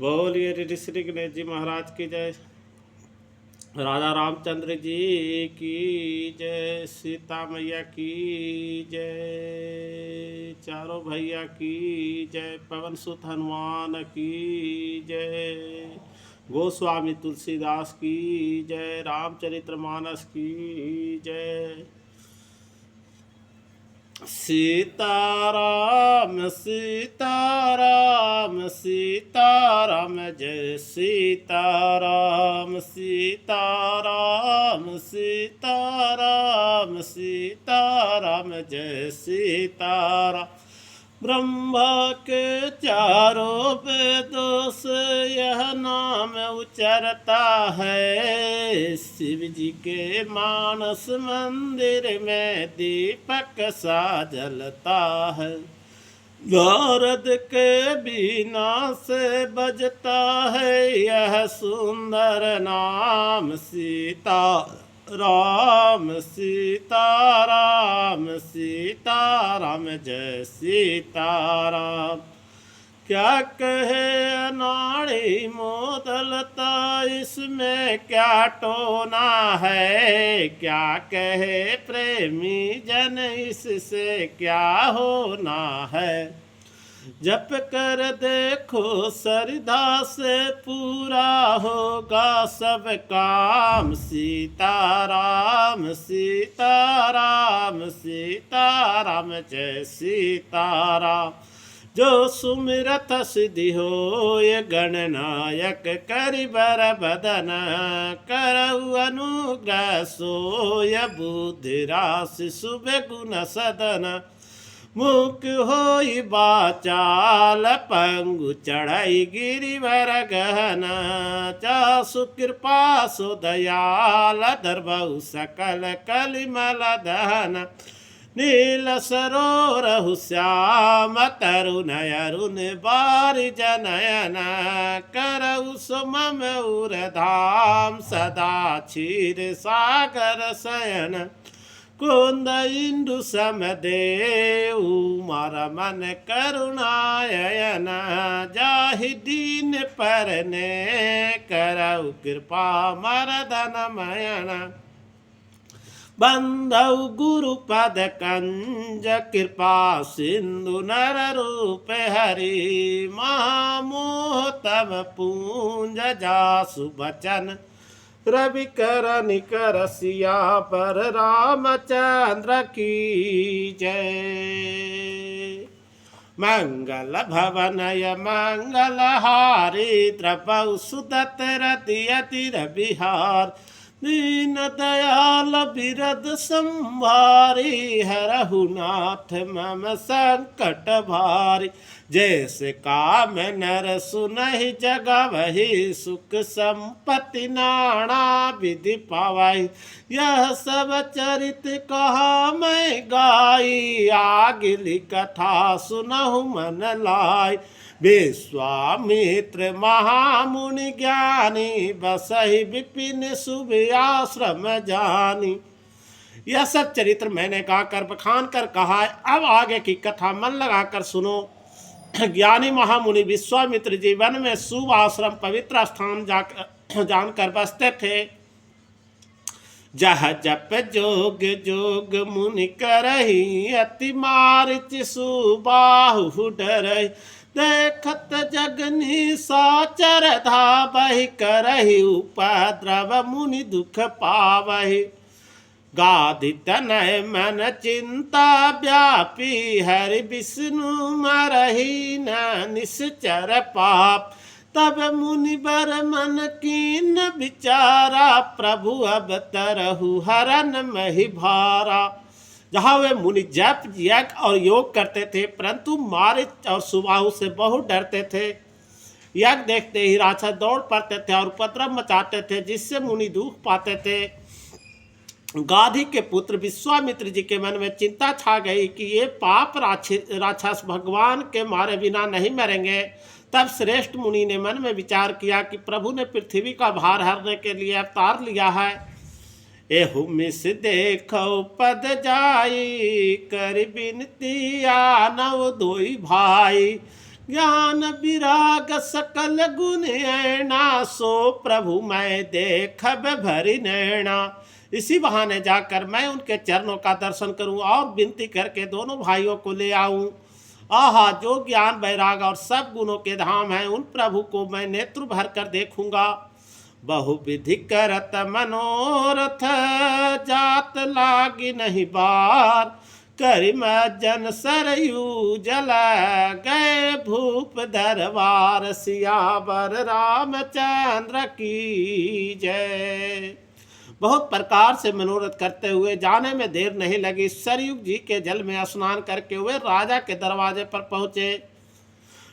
बोलिए ऋषि श्री गणेश जी महाराज की जय। राजा रामचंद्र जी की जय। सीता मैया की जय। चारों भैया की जय। पवन सुत हनुमान की जय। गोस्वामी तुलसीदास की जय। रामचरितमानस की जय। सीताराम सीताराम सीताराम जय सीताराम सीताराम सीताराम सीताराम जय सीताराम। ब्रह्मा के चारों वेदों से यह नाम उचरता है। शिव जी के मानस मंदिर में दीपक सा जलता है। नारद के बीना से बजता है यह सुंदर नाम सीता राम सीताराम सीताराम जय सीताराम। क्या कहे अनाड़ी मोदलता इसमें क्या टोना है। क्या कहे प्रेमी जन इससे क्या होना है। जप कर देखो श्रद्धा से पूरा होगा सब काम। सीताराम सीताराम सीताराम जय सीताराम। जो सुमिरत सिद्धि हो ये गणनायक करिबर बदन। करऊ अनुग्रह सोय बुद्धि राशि शुभ गुण सदन। मुख होई बाचाल पंगु चढ़ाई गिरिवर गहन। चासु कृपा सु दयाल धरबहु सकल कलिमल दहन। नील सरोरहु श्याम तरुण अरुण बारिज नयन। करऊ सुमम उर धाम सदा क्षीर सागर शयन। कुंद इंदु समदेव मार मन करुणायन। जाहि दीन परने करऊ कृपा मरदन मयन। बंधौ गुरु पद कंज कृपा सिंधु नर रूप हरि। महामोह तब पूंज जासु बचन। रवि कर निकर सिया पर रामचंद्र की जय। मंगल भवनय मंगल हारी द्रवौ सुदत रतियति रविहार। दीन दयाल बिरद संभारी हरहु नाथ मम संकट भारी। जैसे काम नर सुनहि जगवहि सुख संपत्ति नाना विधि पावहि। यह सब चरित कहा मैं गाई आगिली कथा सुनहु मन लाई। विश्वामित्र महामुनि ज्ञानी बसहि विपिन शुभ आश्रम जानी। यह सब चरित्र मैंने गाकर बखान कर कहा है। अब आगे की कथा मन लगाकर सुनो। ज्ञानी महामुनि विश्वामित्र जी वन में शुभ आश्रम पवित्र स्थान जानकर बसते थे। जह जप जोग जोग मुनि करही अति मारिच सुबाहु डरहि। देखत जगनी साचर धाबहि करहि उपद्रव मुनि दुख पावहि। गाधि तनय मन चिंता व्यापी हरि विष्णु मरहि न निश्चर पाप। तब मुनि बर मन कीन विचारा प्रभु अब तरहु हरन महि भारा। जहाँ वे मुनि जप यज्ञ और योग करते थे परंतु मारिच और सुबाहु से बहुत डरते थे। यज्ञ देखते ही राक्षस दौड़ पड़ते थे और उपद्रव मचाते थे जिससे मुनि दुख पाते थे। गाधी के पुत्र विश्वामित्र जी के मन में चिंता छा गई कि ये पाप राक्षस भगवान के मारे बिना नहीं मरेंगे। तब श्रेष्ठ मुनि ने मन में विचार किया कि प्रभु ने पृथ्वी का भार हरने के लिए अवतार लिया है। एहु मिस देखो पद जाई कर बिनती आनव दोई भाई। ज्ञान विराग सकल गुण ऐना, सो प्रभु मैं देखब भरी नैना। इसी बहाने जाकर मैं उनके चरणों का दर्शन करूं और विनती करके दोनों भाइयों को ले आऊं। आहा, जो ज्ञान वैराग और सब गुणों के धाम हैं, उन प्रभु को मैं नेत्र भर कर देखूंगा। बहुविधि करत मनोरथ, जात लागी नहीं बार। करिम जन सरयू जल, गए भूप दरबार। सियावर रामचंद्र की जय। बहुत प्रकार से मनोरथ करते हुए जाने में देर नहीं लगी। सरयू जी के जल में स्नान करके हुए राजा के दरवाजे पर पहुंचे।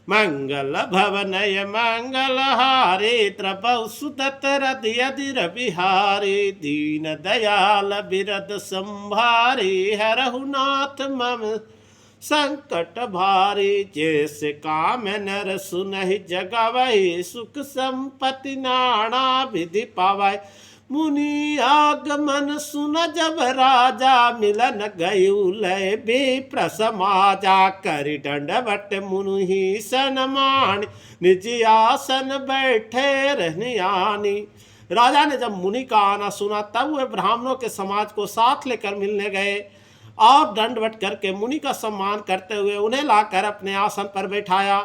मंगल भवनय मंगल हारे, द्रबहु सुदत रधिर बिहारी। दीन दयाल बिरद संभारे, हरहु नाथ मम संकट भारी। जैसे काम नर सुनहि जगवहि, सुख संपत्ति नाना विधि पावै। मुनि आगमन सुन जब राजा, मिलन गयु लय विप्र समाजा। करि दंडवत मुनि सनमानि, निज आसन बैठे रहनियानी। राजा ने जब मुनि का आना सुना, तब वे ब्राह्मणों के समाज को साथ लेकर मिलने गए और दंडवत करके मुनि का सम्मान करते हुए उन्हें लाकर अपने आसन पर बैठाया।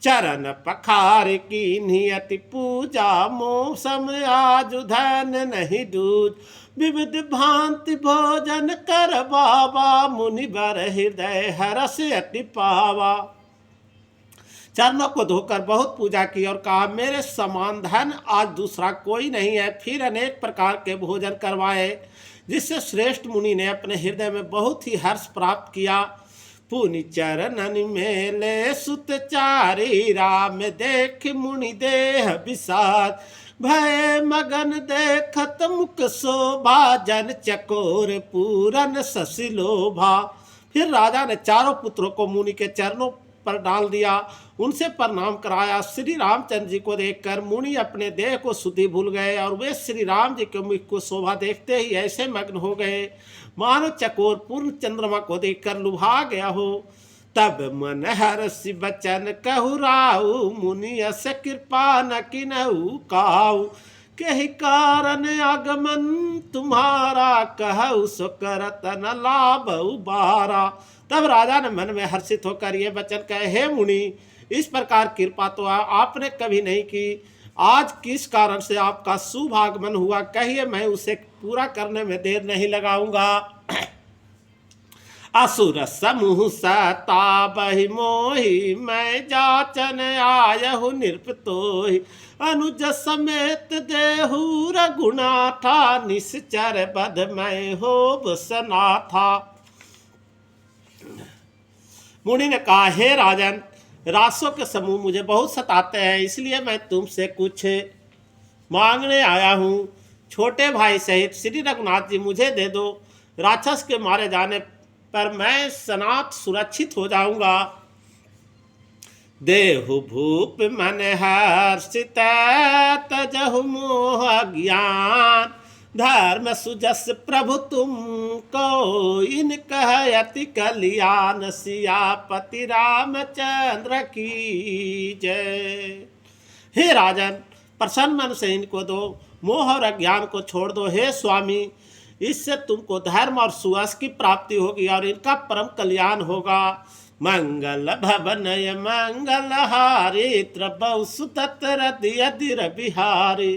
चरण पखार की अति पूजा, मौसम आज धन नहीं दूज। विविध भांति भोजन कर बाबा, मुनि बर हृदय हरस अति पावा। चरणों को धोकर बहुत पूजा की और कहा, मेरे समान धन आज दूसरा कोई नहीं है। फिर अनेक प्रकार के भोजन करवाए, जिससे श्रेष्ठ मुनि ने अपने हृदय में बहुत ही हर्ष प्राप्त किया। पुनि चरणन मेले सुत चारी, राम देख मुनि देह विषाद। भय मगन देखत मुख शोभा, जन चकोर पूरन शशि लोभा। फिर राजा ने चारों पुत्रों को मुनि के चरणों पर डाल दिया, उनसे प्रणाम कराया। श्री रामचंद्र जी को देखकर मुनि अपने देह को शुद्धि भूल गए और वे श्री राम जी के मुख को शोभा देखते ही ऐसे मग्न हो गए मानो चकोर पूर्ण चंद्रमा को देखकर लुभा गया हो। तब मन हर्षि बचन कहु राउ, मुनि अस कृपा न किन्हु काऊ। कहि कारण आगमन तुम्हारा, कहु सो करत न लाभउ बारा। तब राजा ने मन में हर्षित होकर ये वचन कहे, हे मुनि, इस प्रकार कृपा तो आपने कभी नहीं की। आज किस कारण से आपका शुभ आगमन हुआ, कहिए, मैं उसे पूरा करने में देर नहीं लगाऊंगा। असुर समूह सताबहि मोहि, मैं जाचन आयहु नृपतोहि। अनुज समेत देहु रघुनाथा, निश्चर बध मैं होब सनाथा। मुनि ने कहा, हे राजन, रासों के समूह मुझे बहुत सताते हैं, इसलिए मैं तुमसे कुछ मांगने आया हूँ। छोटे भाई सहित श्री रघुनाथ जी मुझे दे दो। राक्षस के मारे जाने पर मैं सनात सुरक्षित हो जाऊंगा। देहु भूप मन हर्षित, तजहु मोह ज्ञान। धर्म सुजस प्रभु तुमको, इन कहयति कल्याण। सियापति रामचंद्र की जय। हे राजन, प्रसन्न मन से इनको दो, मोह और अज्ञान को छोड़ दो। हे स्वामी, इससे तुमको धर्म और सुयश की प्राप्ति होगी और इनका परम कल्याण होगा। मंगल भवनय मंगल हारी, द्रबहु सुदत रधिर बिहारी।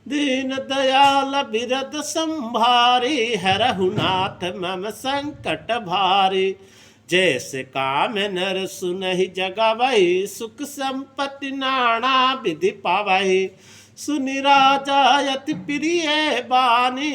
दीन दयाल बिरद संभारी, हरहु नाथ मम संकट भारी। जैसे काम नर सुनहि जगवहि, सुख संपत्ति नाना विधि पावहि। सुनि राजा अति प्रिय बानी,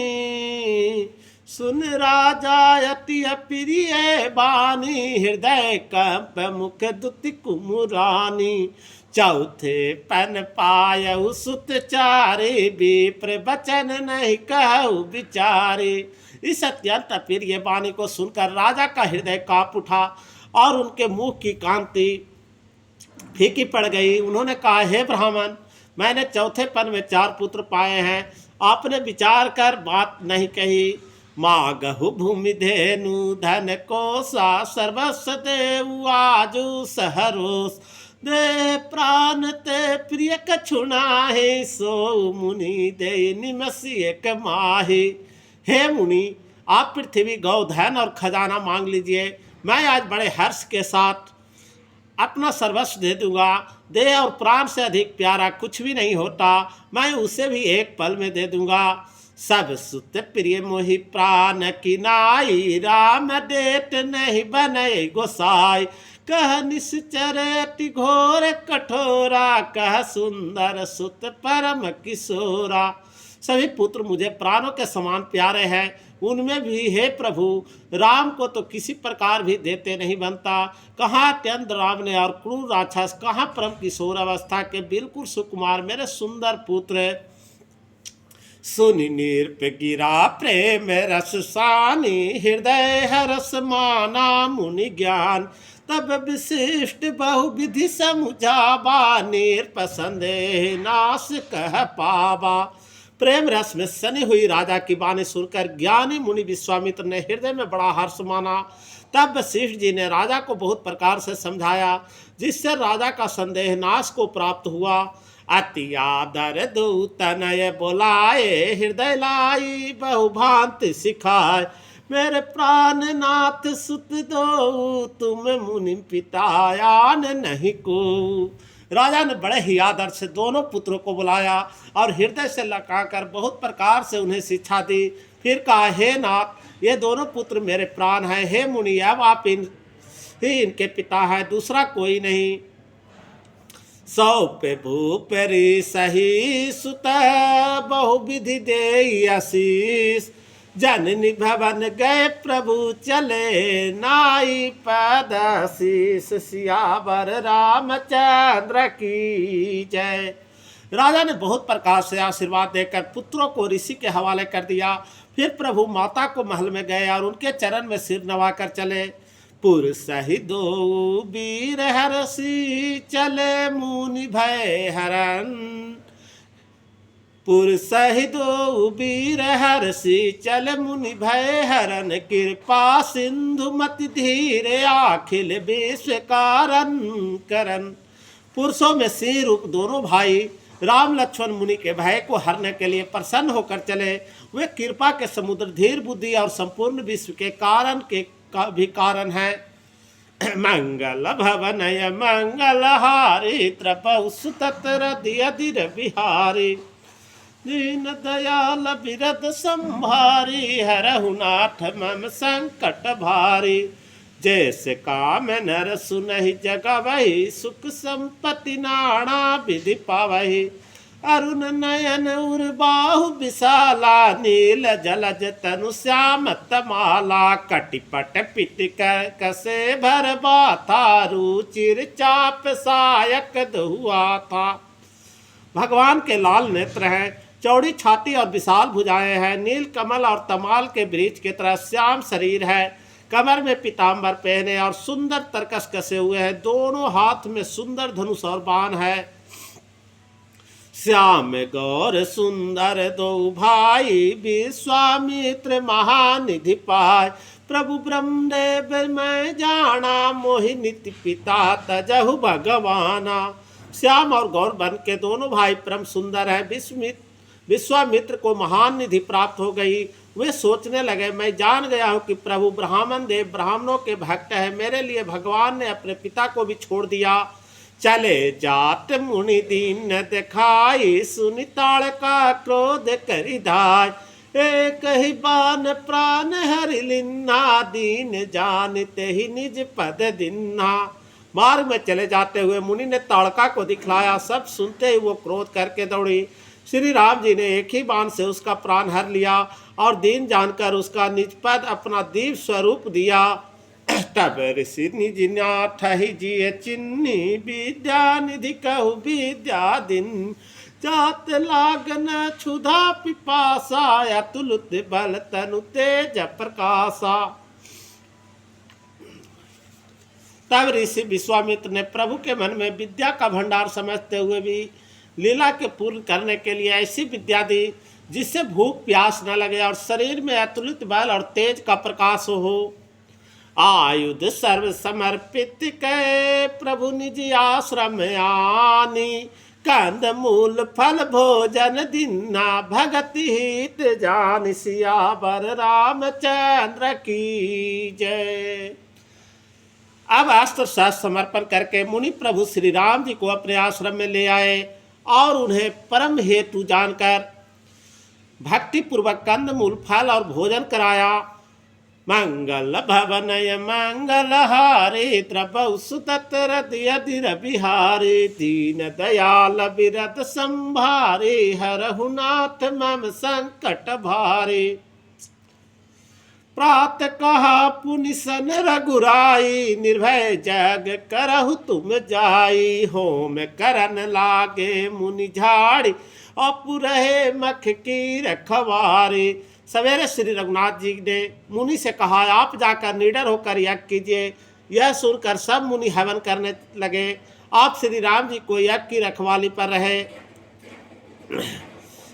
सुन राजा अति प्रिय बानी। हृदय कंप मुख दुति कुमुरानी। चौथे पन पायउ सुत चारे, विप्र बचन नहीं कहु विचारे। इस अत्यंत प्रिय वाणी को सुनकर राजा का हृदय कांप उठा और उनके मुख की कांति फीकी पड़ गई। उन्होंने कहा, हे ब्राह्मण, मैंने चौथे पन में 4 पुत्र पाए हैं, आपने विचार कर बात नहीं कही। मागहु भूमि धेनु धन कोसा, सर्वस्व देव आजु सहरोस। दे प्राण ते प्रिय कछुना है, सो मुनि दे निमसी एक माहे। हे मुनि, आप पृथ्वी गौ धन और खजाना मांग लीजिए, मैं आज बड़े हर्ष के साथ अपना सर्वस्व दे दूंगा। देह और प्राण से अधिक प्यारा कुछ भी नहीं होता, मैं उसे भी एक पल में दे दूंगा। सब सुत प्रिय मोहि प्राण की नाई, राम डेट नहीं बने गोसाई। कह निश्चर अति घोर कठोरा, कह सुंदर सुत परम किशोरा। सभी पुत्र मुझे प्राणों के समान प्यारे हैं, उनमें भी हे प्रभु राम को तो किसी प्रकार भी देते नहीं बनता। कहाँ अत्यंत राम ने और क्रूर राक्षस, कहाँ परम किशोर अवस्था के बिल्कुल सुकुमार मेरे सुंदर पुत्र। सुनि निर्प गिरा प्रेम रस सानी, हृदय हरस माना मुनि ज्ञान। तब विशिष्ट बहुविधि समुझावा, निर्प संदेह नाश कह पावा। प्रेम रस में सनी हुई राजा की वाणी सुनकर ज्ञानी मुनि विश्वामित्र ने हृदय में बड़ा हर्ष माना। तब वशिष्ठ जी ने राजा को बहुत प्रकार से समझाया, जिससे राजा का संदेह नाश को प्राप्त हुआ। अति आदर दो तनय बोलाए, हृदय लाई बहुभांति सिखाए। मेरे प्राण नाथ सुत दो, तुम मुनि पितायान नहीं को। राजा ने बड़े ही आदर से दोनों पुत्रों को बुलाया और हृदय से लगाकर बहुत प्रकार से उन्हें शिक्षा दी। फिर कहा, हे नाथ, ये दोनों पुत्र मेरे प्राण हैं। हे मुनि, अब आप ही इनके पिता हैं, दूसरा कोई नहीं। सौंपे भूपरि सही सुत, बहुविधि दे आशीष। जननी भवन गए प्रभु चले, नाई पद शीस। सियावर रामचंद्र की जय। राजा ने बहुत प्रकार से आशीर्वाद देकर पुत्रों को ऋषि के हवाले कर दिया। फिर प्रभु माता को महल में गए और उनके चरण में सिर नवाकर चले। पुर सही दो वीर हरसी, चले मुनि भय हरन। पुर सही दो वीर हरसी, चल मुनि भय हरन। कृपा सिंधु मति धीरे, अखिल विश्व कारण करन। पुरुषों में सिंह रूप दोनों भाई राम लक्ष्मण मुनि के भय को हरने के लिए प्रसन्न होकर चले। वे कृपा के समुद्र, धीर बुद्धि और संपूर्ण विश्व के कारण के भी कारण है। मंगल भवनय मंगल हारी, त्रपौ सुतत रधिर बिहारी। दीन दयाल बिरद संभारी, हरहु नाथ मम संकट भारी। जैसे काम नर सुनहि जगवहि, सुख संपत्ति नाना विधि पावहि। अरुण नयन उर्बाहु विशाला, नील जलज तनु श्याम तमाला। कटिपट पिटिक कसे भर बाथा, रुचिर चाप सायक दुआ था। भगवान के लाल नेत्र हैं, चौड़ी छाती और विशाल भुजाएं हैं। नील कमल और तमाल के वृक्ष की तरह श्याम शरीर है। कमर में पीताम्बर पहने और सुंदर तरकस कसे हुए हैं। दोनों हाथ में सुंदर धनुष और बाण है। श्याम गौर सुंदर दो भाई, विश्वामित्र महानिधि पाय। प्रभु ब्रह्मदेव मैं जाना, मोहि निति पिता तजहु भगवाना। श्याम और गौर बन के दोनों भाई परम सुंदर हैं। विश्वामित्र को महान निधि प्राप्त हो गई। वे सोचने लगे, मैं जान गया हूँ कि प्रभु ब्राह्मण देव ब्राह्मणों के भक्त है। मेरे लिए भगवान ने अपने पिता को भी छोड़ दिया। चले जात मुनि दीन दिखाई, सुनि ताड़का क्रोध करि धाय। एक ही बान प्राण हरि लिन्ना, दीन जानते ही निज पद दिन्ना। मार्ग में चले जाते हुए मुनि ने ताड़का को दिखलाया। सब सुनते ही वो क्रोध करके दौड़ी। श्री राम जी ने एक ही बाण से उसका प्राण हर लिया और दीन जानकर उसका निज पद अपना दीप स्वरूप दिया। तब ऋषि निज नाथहि जिय चिन्नी, विद्या निधि कहु विद्या दिन। जात लागन क्षुधा पिपासा, अतुलित बल तनु तेज प्रकाशा। तब ऋषि विश्वामित्र ने प्रभु के मन में विद्या का भंडार समझते हुए भी लीला के पूर्ण करने के लिए ऐसी विद्या दी जिससे भूख प्यास न लगे और शरीर में अतुलित बल और तेज का प्रकाश हो। आयुध सर्व समर्पित कै प्रभु निज आश्रम आनी, कंद मूल फल भोजन दिना भगति हित जान, सियावर रामचंद्र की जय। अब अस्त्र शस्त्र समर्पण करके मुनि प्रभु श्री राम जी को अपने आश्रम में ले आए और उन्हें परम हेतु जानकर भक्ति पूर्वक कंद मूल फल और भोजन कराया। मंगल भवनय मंगल हारे, द्रवौ सुतत हृदय बिहारे, दीन दयाल बिरद संभारे, हरहु नाथ मम संकट भारे। प्रात कहा पुनि सन रघुराई, निर्भय जग करहु तुम जाई, होम करन लागे मुनि झाड़ी, और रहे मख की रखवारी। सवेरे श्री रघुनाथ जी ने मुनि से कहा, आप जाकर निडर होकर यज्ञ कीजिए। यह सुनकर सब मुनि हवन करने लगे। आप श्री राम जी को यज्ञ की रखवाली पर रहे।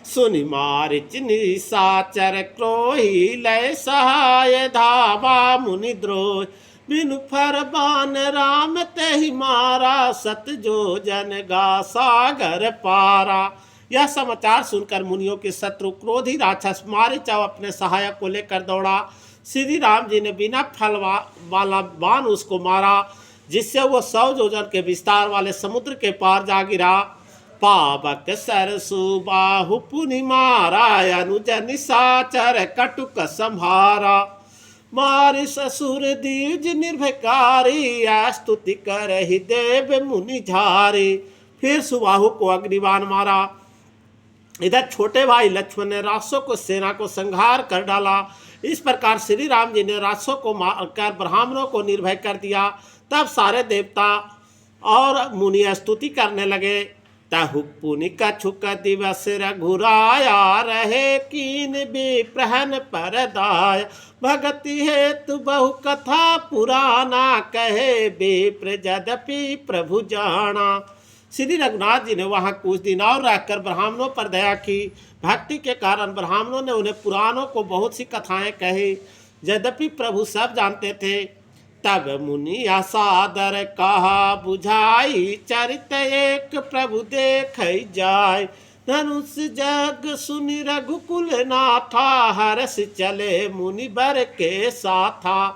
सुनि मारिच निशाचर क्रोही, लय सहाय धावा मुनि द्रोह, बिनु फरमान राम तेहि मारा, सत जो जन गा सागर पारा। यह समाचार सुनकर मुनियों के शत्रु क्रोधी राक्षस मारिच अपने सहायक को लेकर दौड़ा। श्री राम जी ने बिना फल वाला बाण उसको मारा, जिससे वो 100 योजन के विस्तार वाले समुद्र के पार जा गिरा। पावक सरसु बाहु पुनि मारा, अनुज निशाचर कटुक संहारा, मारि ससुर दीज निर्भयकारी, स्तुति करहि देव मुनि झारी। फिर सुबाहु को अग्निबाण मारा। इधर छोटे भाई लक्ष्मण ने राक्षसों को सेना को संहार कर डाला। इस प्रकार श्री राम जी ने राक्षसों को मारकर ब्राह्मणों को निर्भय कर दिया। तब सारे देवता और मुनि स्तुति करने लगे। तहु पुनि कछुक दिवस रघुराया, रहे कीन विप्रहन परदाय, भगति हेतु बहु कथा पुराना, कहे विप्र यद्यपि प्रभु जाना। श्री रघुनाथ जी ने वहाँ कुछ दिन और रहकर ब्राह्मणों पर दया की। भक्ति के कारण ब्राह्मणों ने उन्हें पुराणों को बहुत सी कथाएं कही। यद्यपि प्रभु सब जानते थे। तब मुनि असादर कहा बुझाई, चरित एक प्रभु देख जाय, धनुष जग सुनि रघुकुल नाथा, हर्ष चले मुनि बर के साथा।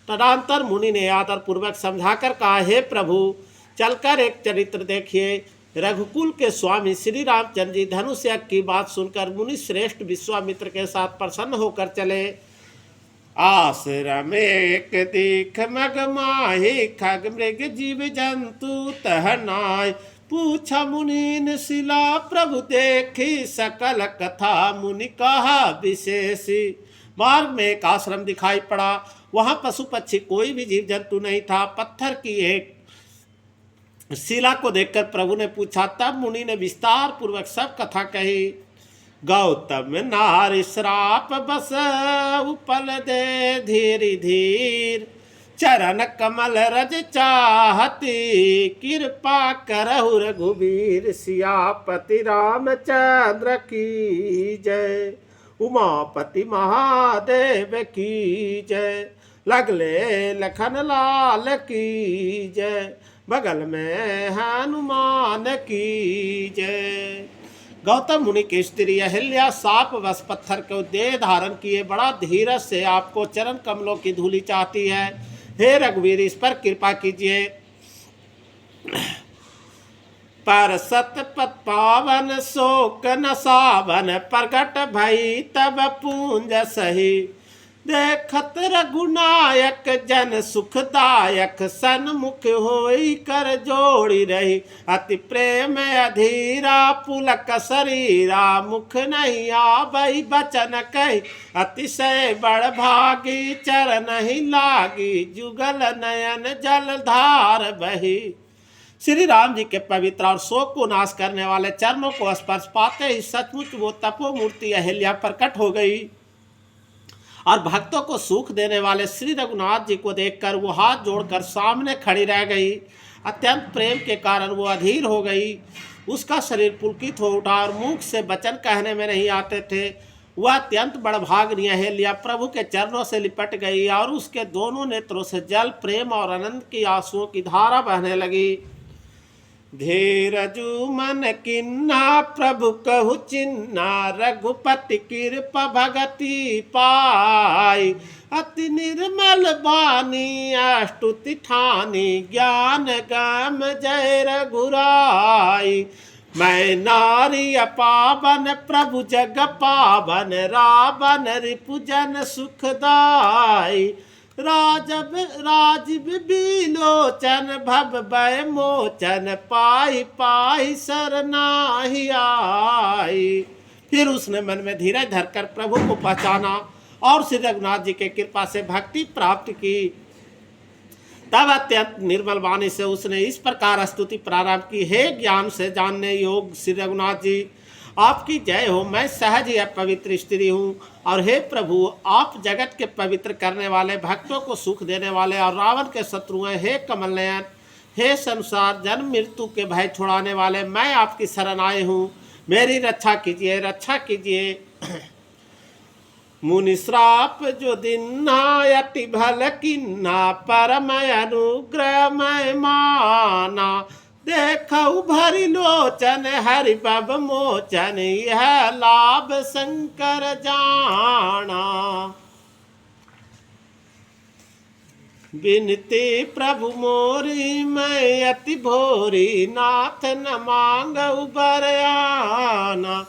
तदंतर मुनि ने आदर पूर्वक समझाकर कहा, हे प्रभु, चलकर एक चरित्र देखिए। रघुकुल के स्वामी श्री रामचंद्र जी धनुष यज्ञ की बात सुनकर मुनि श्रेष्ठ विश्वामित्र के साथ प्रसन्न होकर चले। आश्रम एक दीख मग माहि, खग मृग जीव जंतु तह नाय, पूछा मुनीन शिला प्रभु देखी, सकल कथा मुनि कहा विशेषी। मार्ग में एक आश्रम दिखाई पड़ा। वहाँ पशु पक्षी कोई भी जीव जंतु नहीं था। पत्थर की एक शिला को देखकर प्रभु ने पूछा। तब मुनि ने विस्तार पूर्वक सब कथा कही। गौतम नारी श्राप बस उपल दे धीरे धीर, चरण कमल रज चाहती, कृपा करहु रघुवीर, सियापति रामचंद्र की जय, उमापति महादेव की जय, लगले लखन लाल की जय, बगल में हनुमान की जय। गौतम मुनि की स्त्री अहिल्या साप वश पत्थर को देह धारण किए बड़ा धीरज से आपको चरण कमलों की धूलि चाहती है। हे रघुवीर, इस पर कृपा कीजिए। पर सतपथ पावन शोक न सावन, प्रगट भई तब पूंज सही, देखत रघुनायक जन सुखदायक, सन्मुख होई कर जोड़ी रही, अति प्रेम अधीरा पुलक शरीरा, मुख नहीं आबई बचन कही, अतिशय बड़ भागी चरण ही लागी, जुगल नयन जलधार बही। श्री राम जी के पवित्र और शोक को नाश करने वाले चरणों को स्पर्श पाते ही सचमुच वो तपोमूर्ति अहिल्या प्रकट हो गई और भक्तों को सुख देने वाले श्री रघुनाथ जी को देखकर वो हाथ जोड़कर सामने खड़ी रह गई। अत्यंत प्रेम के कारण वो अधीर हो गई। उसका शरीर पुलकित हो उठा और मुख से वचन कहने में नहीं आते थे। वह अत्यंत बड़भाग्य है लिया प्रभु के चरणों से लिपट गई और उसके दोनों नेत्रों से जल प्रेम और आनंद की आंसुओं की धारा बहने लगी। धीरजु मन किन्ना प्रभु कहु चिन्ना, रघुपति कृपा भगति पाई। अति निर्मल बानी अष्टुति ठानी, ज्ञान गम जय रघुराई। मैं नारी पावन प्रभु जग पावन, रावण रिपुजन सुखदाई। राजीव बिलोचन भव भय मोचन, पाई पाई शरणाहि आई। फिर उसने मन में धीरज धरकर प्रभु को पहचाना और श्री रघुनाथ जी के कृपा से भक्ति प्राप्त की। तब अत्यंत निर्मल वाणी से उसने इस प्रकार स्तुति प्रारंभ की। हे ज्ञान से जानने योग श्री रघुनाथ जी, आपकी जय हो। मैं सहज ही पवित्र स्त्री हूँ, और हे प्रभु आप जगत के पवित्र करने वाले, भक्तों को सुख देने वाले और रावण के शत्रु हैं। हे कमल नयन, हे संसार जन्म मृत्यु के भय छुड़ाने वाले, मैं आपकी शरण आए हूँ। मेरी रक्षा कीजिए, रक्षा कीजिए। मुनि श्राप जो दिन्ना, अति भल किन्ना, परम अनुग्रह मैं माना। देखऊ भरि लोचन हरि बब मोचन, यह लाभ शंकर जाना। बिनती प्रभु मोरी मैं अति भोरी, नाथ न मांगऊ बर आना।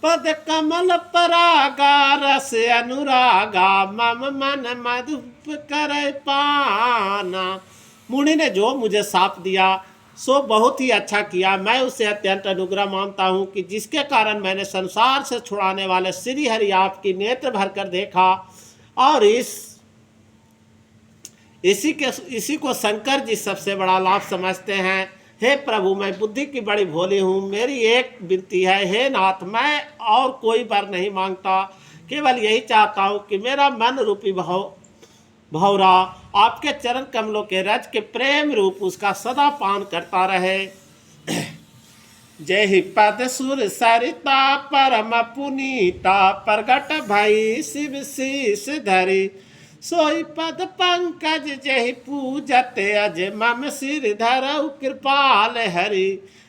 पद कमल परागा रस अनुरागा, मम मन मधुप कर पाना। मुनि ने जो मुझे साप दिया सो बहुत ही अच्छा किया। मैं उसे अत्यंत अनुग्रह मानता हूँ कि जिसके कारण मैंने संसार से छुड़ाने वाले श्री हरि आपकी नेत्र भरकर देखा, और इसी को शंकर जी सबसे बड़ा लाभ समझते हैं। हे प्रभु मैं बुद्धि की बड़ी भोली हूँ, मेरी एक विनती है। हे नाथ, मैं और कोई वर नहीं मांगता, केवल यही चाहता हूँ कि मेरा मन रूपी भौरा आपके चरण कमलों के रज के प्रेम रूप उसका सदा पान करता रहे। जय ही पद सुर सरिता परम पुनीता, प्रगट भई शिव शीस धरी। सोई पद पंकज जहि पूजत अज, मम सिर धरऊ कृपाल हरि।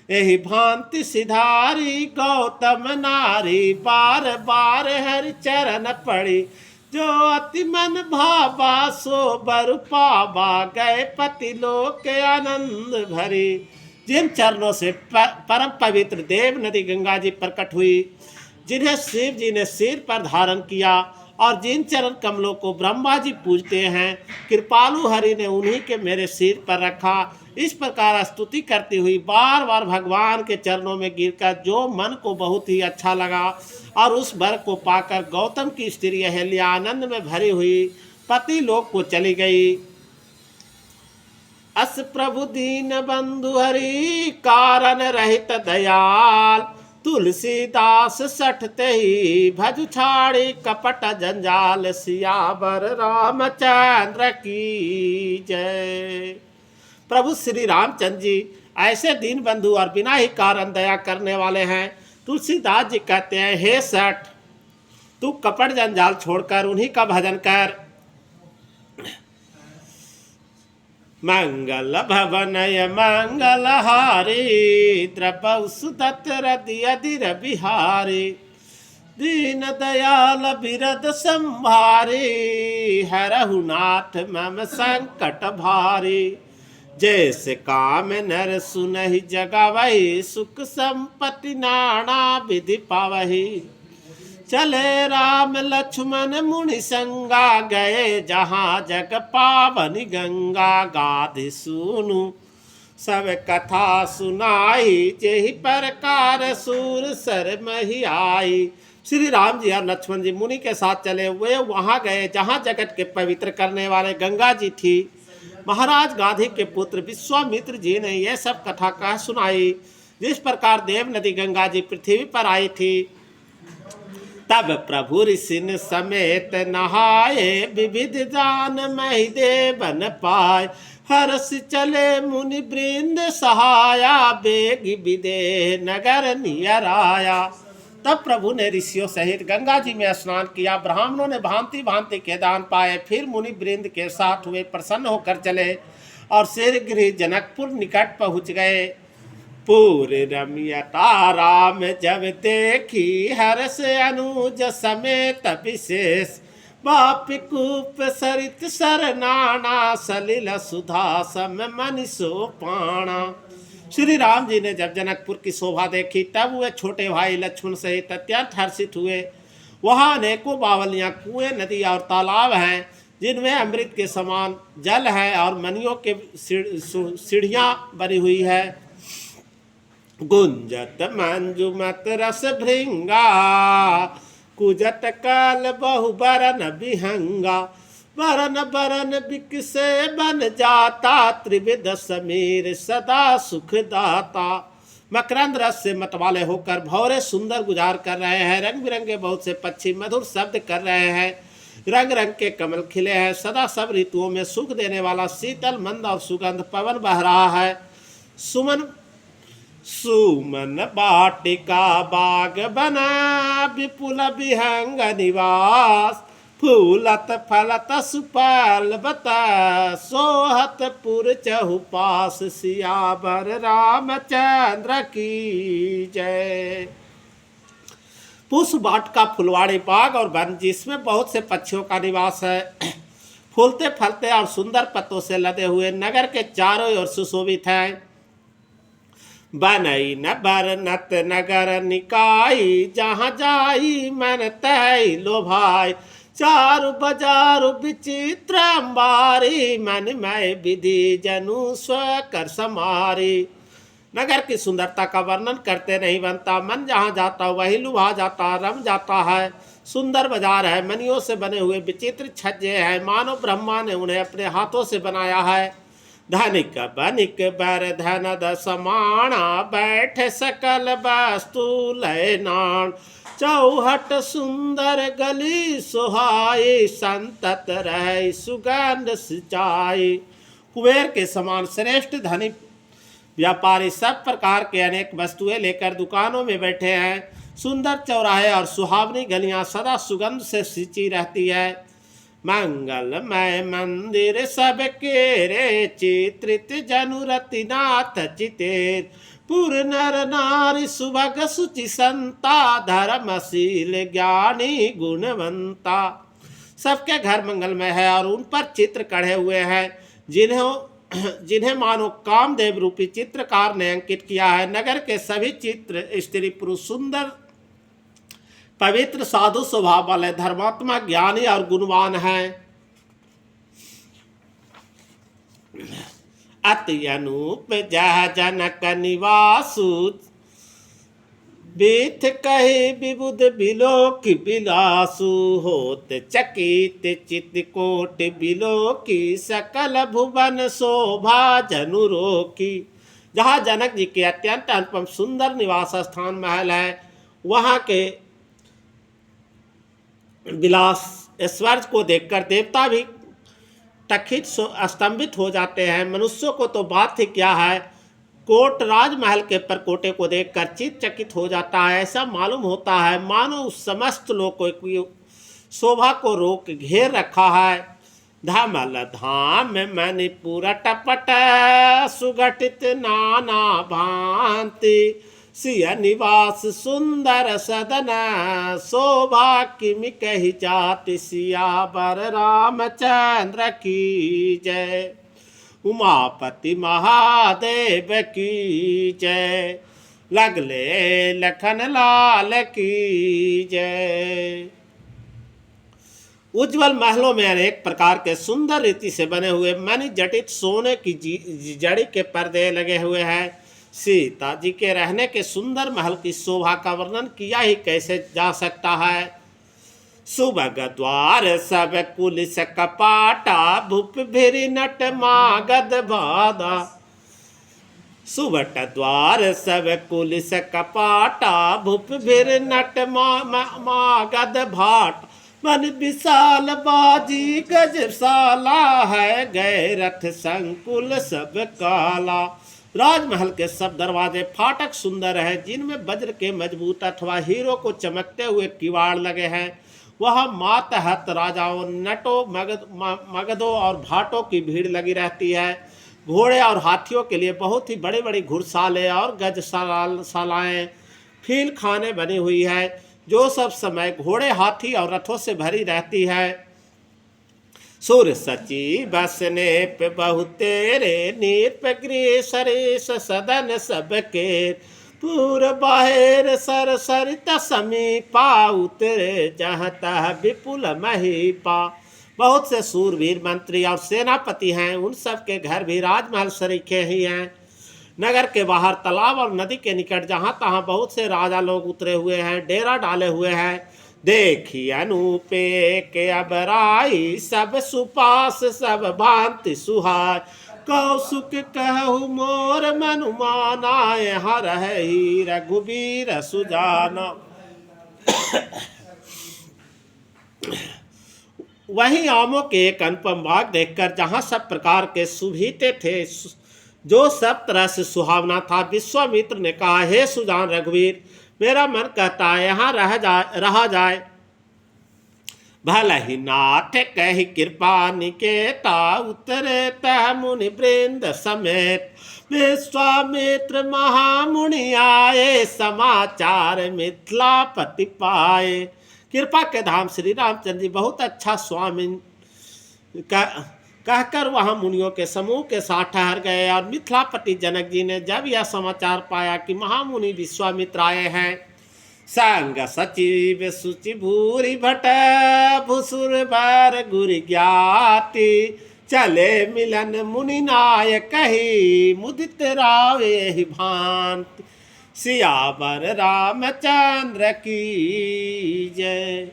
एहि भांति सिधारी गौतम नारी, बार बार हरि चरण पड़ी। जो अति मन भावा सो बर पावा, गए पति लोक आनंद भरी। जिन चरणों से परम पवित्र देव नदी गंगा जी प्रकट हुई, जिन्हें शिव जी ने सिर पर धारण किया, और जिन चरण कमलों को ब्रह्मा जी पूजते हैं, कृपालु हरि ने उन्हीं के मेरे सिर पर रखा। इस प्रकार स्तुति करती हुई बार बार भगवान के चरणों में गिरकर जो मन को बहुत ही अच्छा लगा, और उस वर को पाकर गौतम की स्त्री अहल्या आनंद में भरी हुई पति लोक को चली गई। अस प्रभु दीन बंधु हरि, कारण रहित दयाल। तुलसीदास सठते ही भज छाड़ी, कपट जंजाल। सियावर रामचंद्र की जय। प्रभु श्री रामचंद्र जी ऐसे दीन बंधु और बिना ही कारण दया करने वाले हैं। तुलसीदास जी कहते हैं, हे सठ, तू कपट जंजाल छोड़कर उन्हीं का भजन कर। मंगल भवनय मंगलहारी, द्रपौ सुदत रदि अधीर बिहारी। दीन दयाल बिरद संभारी, हरहु नाथ मम संकट भारी। जैसे काम नर सुनहि जगावहि, सुख संपत्ति नाना विधि पावहि। चले राम लक्ष्मण मुनि संगा, गए जहाँ जग पावनी गंगा। गाधि सुनु सब कथा सुनाई, जेहि प्रकार सूर सर मही आई। श्री राम जी और लक्ष्मण जी मुनि के साथ चले हुए वहाँ गए जहाँ जगत के पवित्र करने वाले गंगा जी थी। महाराज गांधी के पुत्र विश्वामित्र जी ने यह सब कथा कह सुनाई। जिस प्रकार देव नदी गंगा जी पृथ्वी पर आई थी, तब प्रभु ऋषिन समेत नहाए, विविध दान मही देवन पाए। हर्ष चले मुनि वृंद सहाया, बेग विदेह नगर नियर आया। तब प्रभु ने ऋषियों सहित गंगा जी में स्नान किया। ब्राह्मणों ने भांति भांति के दान पाए। फिर मुनि वृंद के साथ हुए प्रसन्न होकर चले और शीघ्र जनकपुर निकट पहुँच गए। पूरे रम्यता राम जब देखी, हर्ष अनुज समेत विशेष, बापिकूप सरित सरनाना, सलिल सुधा सम मन सो पाणा। श्री राम जी ने जब जनकपुर की शोभा देखी, तब वे छोटे भाई लक्ष्मण सहित अत्यंत हर्षित हुए। वहाँ अनेकों बावलियाँ, कुएं, नदी और तालाब हैं, जिनमें अमृत के समान जल है और मनियों के सीढ़ियाँ बनी हुई है। गुंजत मंजुमत रस भृंगा, कुजत काल बहु बरन विहंगा, बरन बरन बिकसे बन जाता, त्रिविध समीर सदा सुखदाता। मकरंद रस से मतवाले होकर भौरे सुंदर गुजार कर रहे हैं। रंग बिरंगे बहुत से पक्षी मधुर शब्द कर रहे हैं। रंग रंग के कमल खिले हैं। सदा सब ऋतुओं में सुख देने वाला शीतल मंद और सुगंध पवन बह रहा है। सुमन बाटिका बाग बना, विपुल विहंग निवास, फूलत फलत सुपाल बता, सोहत पुर चहुपास, सियावर रामचंद्र की जय। पुष्प वाटिका फुलवाड़ी बाग और वन, जिसमें बहुत से पक्षियों का निवास है। फूलते फलते और सुंदर पत्तों से लदे हुए नगर के चारों ओर सुशोभित हैं। बनई न बरनत नगर निकाई, जहाँ जाई मन तय लोभाई, चारु बजारु विचित्र अंबारी, मन मय विधि जनु स्व कर समारी। नगर की सुंदरता का वर्णन करते नहीं बनता। मन जहाँ जाता वही लुभा जाता, रम जाता है। सुंदर बाजार है, मनियों से बने हुए विचित्र छज्जे हैं, मानो ब्रह्मा ने उन्हें अपने हाथों से बनाया है। धनिक बनिक बर धन दसमाणा, बैठ सकल वस्तु लय नाण, चौहट सुंदर गली सुहाई, संतत रह सुगंध सिंचाई। कुबेर के समान श्रेष्ठ धनी व्यापारी सब प्रकार के अनेक वस्तुएं लेकर दुकानों में बैठे हैं। सुंदर चौराहे और सुहावनी गलियां सदा सुगंध से सिंची रहती है। मंगलमय मंदिर सबके रे, चित्रित जनुरति नाथ चितेर, पुर नर नारी सुभग सुचि संता, धर्मशील ज्ञानी गुणवंता। सबके घर मंगलमय है और उन पर चित्र कढ़े हुए हैं, जिन्हें मानो कामदेव रूपी चित्रकार ने अंकित किया है। नगर के सभी चित्र स्त्री पुरुष सुंदर पवित्र साधु स्वभाव वाले धर्मात्मा ज्ञानी और गुणवान हैं। अति अनूप जह जनक निवासु, बीथ कही विबुध बिलोक बिलासु, होत चकित चित कोट बिलोकी, सकल भुवन शोभा जनु रोकी। जहाँ जनक जी के अत्यंत अनुपम सुंदर निवास स्थान महल है, वहाँ के विलास ऐश्वर्य को देखकर देवता भी टखित स्तंभित हो जाते हैं। मनुष्यों को तो बात ही क्या है, कोट राजमहल के परकोटे को देखकर चित चकित हो जाता है। ऐसा मालूम होता है मानो उस समस्त लोग को शोभा को रोक घेर रखा है। धमल धाम मणिपुर टपट, सुगठित नाना भांति, सिय निवास सुंदर सदन, शोभा किमि कही जाति, सियावर रामचंद्र की जय। उमापति महादेव की जय, लगले लखन लाल की जय। उज्जवल महलों में अनेक प्रकार के सुंदर रीति से बने हुए मणि जटित सोने की जड़ी के पर्दे लगे हुए हैं। सीता जी के रहने के सुंदर महल की शोभा का वर्णन किया ही कैसे जा सकता है। सुबग द्वार सब कुलिस कपाटा, भूप भिरी नट मागध बादा। सुबट द्वार सब कुलिस कपाटा, भूप भिर नट मागध भाट। मन विशाल बाजी गजशाला है, गए रथ संकुल सब काला। राजमहल के सब दरवाजे फाटक सुंदर हैं, जिनमें वज्र के मजबूत अथवा हीरो को चमकते हुए किवाड़ लगे हैं। वह मातहत राजाओं, नटों, मगधों और भाटों की भीड़ लगी रहती है। घोड़े और हाथियों के लिए बहुत ही बड़ी बड़ी घुड़सालें और गजशालाएं, फील खाने बनी हुई है, जो सब समय घोड़े, हाथी और रथों से भरी रहती है। सुर सची बसने पे बहुतेरे, नीप गृह सरेश सदन सबके, पूर बाहेर सर सरित समीपा, उतरे जहाँ तह विपुल महीपा। बहुत से सूरवीर मंत्री और सेनापति हैं, उन सब के घर भी राजमहल सरीखे ही हैं। नगर के बाहर तालाब और नदी के निकट जहाँ तहाँ बहुत से राजा लोग उतरे हुए हैं, डेरा डाले हुए हैं। देखी अनूपे के अब सब सुपास, सब भांति सुहाय, कौसुक कहु मोर मनुमाना, यहाँ रही रघुबीर सुजाना। वहीं आमों के एक अनुपम बाग देखकर, जहाँ सब प्रकार के सुभीते थे, जो सब तरह से सुहावना था, विश्वामित्र ने कहा, हे सुजान रघुवीर, मेरा मन कहता है यहाँ रहा जाए। भले ही नाथ कही कृपा निकेता, उतरे तह मुनि वृंद समेत, विश्वामित्र महामुनि आए, समाचार मिथिलापति पाए। कृपा के धाम श्री रामचंद्र जी बहुत अच्छा स्वामी कहकर वहां मुनियों के समूह के साथ ठहर गए। और मिथिलापति जनक जी ने जब यह समाचार पाया कि महामुनि विश्वामित्र आए हैं, संग सचिव सुचि भूरि भट, भुसुर बर गुरु ज्ञाति, चले मिलन मुनि नाय कही, मुदित राव यही भांति, सियावर रामचंद्र की जय।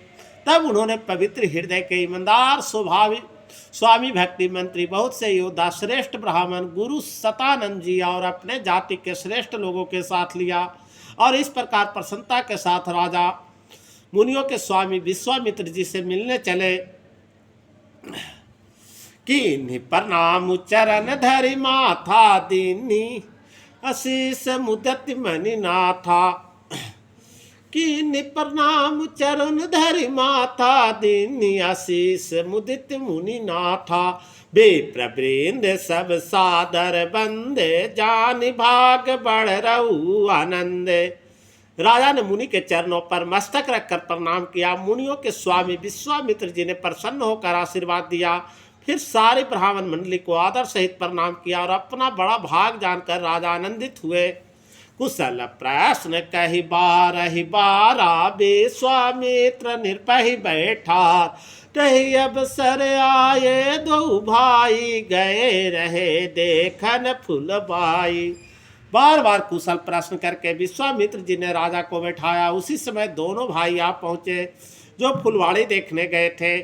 तब उन्होंने पवित्र हृदय के ईमानदार स्वभावी स्वामी भक्ति मंत्री, बहुत से योद्धा, श्रेष्ठ ब्राह्मण, गुरु सतानंद जी और अपने जाति के श्रेष्ठ लोगों के साथ लिया, और इस प्रकार प्रसन्नता के साथ राजा मुनियों के स्वामी विश्वामित्र जी से मिलने चले। कीन्ही प्रणाम चरण धरि माथा, दीनी आशीष मुदत मणि नाथा, कीन्ही प्रणाम चरण धरि माथा, दीनी आशीष मुदित मुनि नाथा, विप्र वृंद सब सादर बंदे, जानि भाग बढ़ रहु आनंदे। राजा ने मुनि के चरणों पर मस्तक रखकर प्रणाम किया। मुनियों के स्वामी विश्वामित्र जी ने प्रसन्न होकर आशीर्वाद दिया। फिर सारी ब्राह्मण मंडली को आदर सहित प्रणाम किया और अपना बड़ा भाग जानकर राजा आनंदित हुए। कुशल प्रश्न कही बारहि बारा, विश्वामित्र निर्भय बैठा, तही अवसर आए दो भाई, गए रहे देखन फुलबाई। बार बार कुशल प्रश्न करके विश्वामित्र जी ने राजा को बैठाया। उसी समय दोनों भाई आ पहुंचे जो फुलवाड़ी देखने गए थे।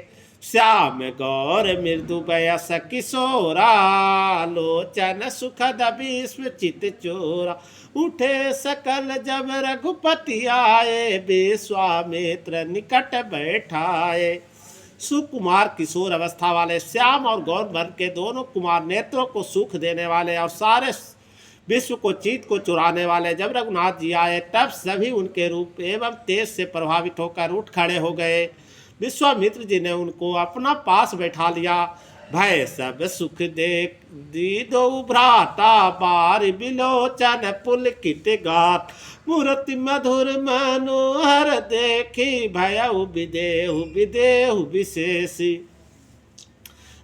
श्याम गौर मृदु बयस किशोरा, लोचन सुखद विश्व चित चोरा, उठे सकल जब रघुपति आए, विश्वामित्र निकट बैठाए। सुकुमार किशोर अवस्था वाले श्याम और गौर वर्ण के दोनों कुमार, नेत्रों को सुख देने वाले और सारे विश्व को चित्त को चुराने वाले जब रघुनाथ जी आए, तब सभी उनके रूप एवं तेज से प्रभावित होकर उठ खड़े हो गए। विश्वामित्र जी ने उनको अपना पास बैठा लिया। भय सब सुख देख दी दो भ्राता, बार बिलोचन पुलकित गात, मूर्ति मधुर मनोहर देखी, भयउ विदेहु विदेहु विशेषी।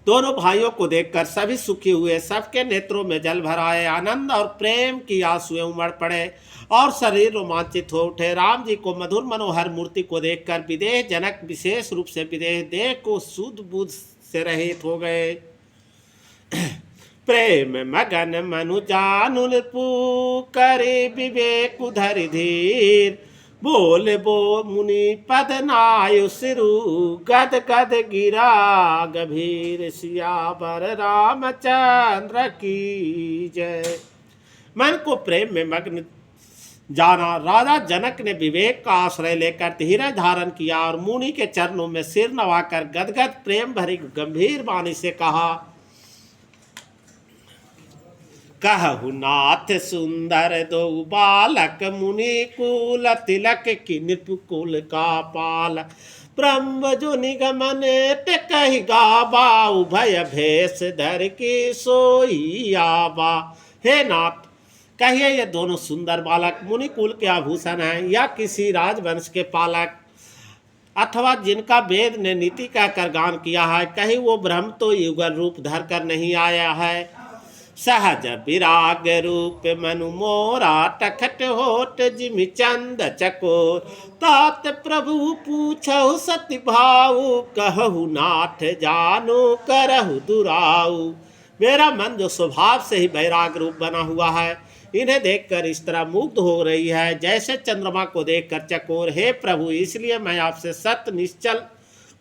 दोनों भाइयों को देखकर सभी सुखी हुए, सबके नेत्रों में जल भर आए, आनंद और प्रेम की आंसुएं उमड़ पड़े और शरीर रोमांचित हो उठे। राम जी को मधुर मनोहर मूर्ति को देखकर विदेह जनक विशेष रूप से विदेह देह को सुध बुध से रहित हो गए। प्रेम मगन मनु जानुल पुकरे, विवेक धरि धीर, बोल बो मुनि पद नायु सिरु, गद गद गिरा गभीर, सियावर रामचंद्र की जय। मन को प्रेम में मग्न जाना, राजा जनक ने विवेक का आश्रय लेकर धीरज धारण किया और मुनि के चरणों में सिर नवाकर गदगद प्रेम भरी गंभीर वाणी से कहा, कहु नाथ सुंदर दो बालक मुनि कुल तिलक की नृपकुल का पालक ब्रह्म जो निगमन कही गाबा उभय भेष धर की सोई आबा। हे नाथ, कहिए ये दोनों सुंदर बालक मुनिकुल के आभूषण हैं या किसी राजवंश के पालक अथवा जिनका वेद ने नीति कहकर गान किया है? कहीं वो ब्रह्म तो युगल रूप धर कर नहीं आया है? सहज विराग रूप मनु मोरा टखट होट जिमि चंद चकोर तात प्रभु पूछहु सति भाऊ कहु नाथ जानु करहु दुराऊ। मेरा मन जो स्वभाव से ही वैराग रूप बना हुआ है, इन्हें देखकर इस तरह मुग्ध हो रही है जैसे चंद्रमा को देखकर चकोर। हे प्रभु, इसलिए मैं आपसे सत्य निश्चल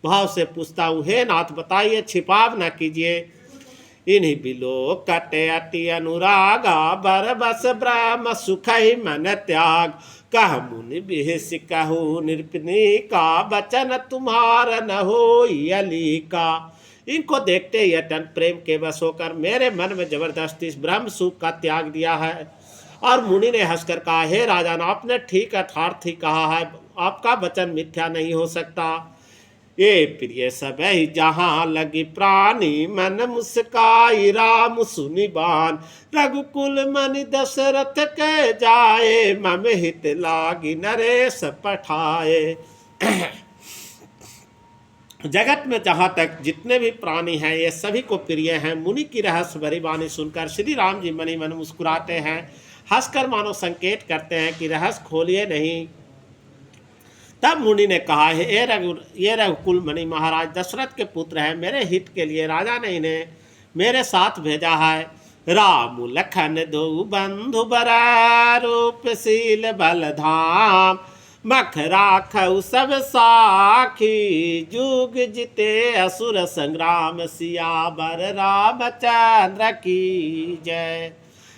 भाव से पूछता हूँ, हे नाथ बताइए, छिपाव न कीजिए। इन्हीं बिलो कटे अति अनुरागा बर बस ब्रह्म सुख ही मन त्याग कह मुनि बिहस कहु निरपनी का बचन तुम्हारा न हो अली का। इनको देखते ही अटन प्रेम के वश होकर मेरे मन में जबरदस्ती इस ब्रह्म सुख का त्याग दिया है। और मुनि ने हंसकर कहा, हे राजन, आपने ठीक अर्थार्थ ही कहा है, आपका वचन मिथ्या नहीं हो सकता। ये प्रिय सब ही जहाँ लगी प्राणी मन मुस्काई राम सुनिबान रघुकुल मनि दशरथ के जाए मम हित लागी नरेश पठाए। जगत में जहाँ तक जितने भी प्राणी हैं ये सभी को प्रिय हैं। मुनि की रहस्य भरी वाणी सुनकर श्री राम जी मनि मन मुस्कुराते हैं, हंसकर मानो संकेत करते हैं कि रहस्य खोलिए नहीं। तब मुनि ने कहा, ये रघुकुल मणि महाराज दशरथ के पुत्र हैं, मेरे हित के लिए राजा ने इन्हें मेरे साथ भेजा है। राम लखन दो बंधु बरा रूपशील बलधाम मख राखऊ सब साखी जुग जिते असुर संग्राम सियावर रामचंद्र की जय।